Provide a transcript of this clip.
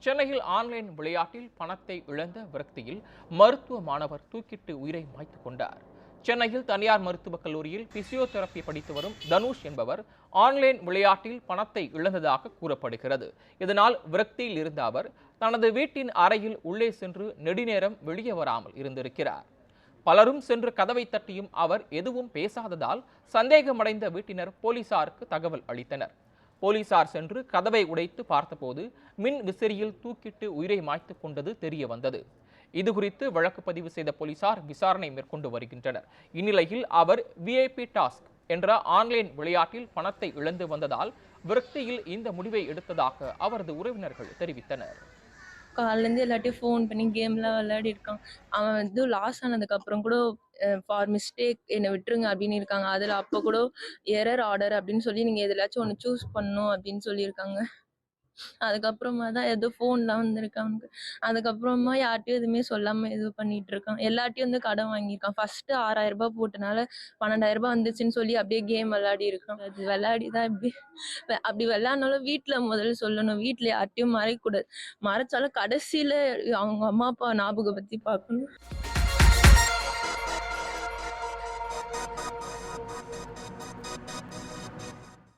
சென்னையில் ஆன்லைன் விளையாட்டில் பணத்தை இழந்த விரக்தியில் மருத்துவ மாணவர் தூக்கிட்டு உயிரை மாய்த்துக் கொண்டார். சென்னையில் தனியார் மருத்துவக் கல்லூரியில் பிசியோதெரபி படித்து வரும் தனுஷ் என்பவர் ஆன்லைன் விளையாட்டில் பணத்தை இழந்ததாக கூறப்படுகிறது. இதனால் விரக்தியில் இருந்த அவர் தனது வீட்டின் அறையில் உள்ளே சென்று நெடுநேரம் வெளியே வராமல் இருந்திருக்கிறார். பலரும் சென்று கதவை தட்டியும் அவர் எதுவும் பேசாததால் சந்தேகமடைந்த வீட்டினர் போலீசாருக்கு தகவல் அளித்தனர். போலீசார் சென்று கதவை உடைத்து பார்த்தபோது மின் விசிறியில் தூக்கிட்டு உயிரை மாய்த்துக் கொண்டது தெரிய வந்தது. இதுகுறித்து வழக்கு பதிவு செய்த போலீசார் விசாரணை மேற்கொண்டு வருகின்றனர். இந்நிலையில் அவர் விஐபி டாஸ்க் என்ற ஆன்லைன் விளையாட்டில் பணத்தை இழந்து வந்ததால் விரக்தியில் இந்த முடிவை எடுத்ததாக அவரது உறவினர்கள் தெரிவித்தனர். காலையிலேருந்து எல்லாத்தையும் ஃபோன் பண்ணி கேம்லாம் விளையாடி இருக்கான். அவன் லாஸ் ஆனதுக்கப்புறம் கூட ஃபார் மிஸ்டேக் என்னை விட்டுருங்க அப்படின்னு இருக்காங்க. அதில் அப்போ கூட எரர் ஆர்டர் அப்படின்னு சொல்லி நீங்கள் எதுலாச்சும் ஒன்று சூஸ் பண்ணணும் அப்படின்னு சொல்லியிருக்காங்க. அதுக்கப்புறமா தான் ஏதோ ஃபோன்லாம் வந்திருக்கு அவனுக்கு. அதுக்கப்புறமா யார்கிட்டயும் எதுவுமே சொல்லாமல் இது பண்ணிட்டு இருக்கான். எல்லார்ட்டையும் கடன் வாங்கியிருக்கான். ஃபர்ஸ்ட்டு ரூ. 6,000 போட்டனால ரூ. 12,000 வந்துச்சுன்னு சொல்லி அப்படியே கேம் விளையாடி இருக்கான். அது விளையாடி தான் அப்படி விளையாடினாலும் வீட்டில் முதல்ல சொல்லணும். வீட்டில் யார்கிட்டையும் மறைக்கக்கூடாது. மறைச்சாலும் கடைசியில் அவங்க அம்மா அப்பா ஞாபகம் பற்றி பார்க்கணும்.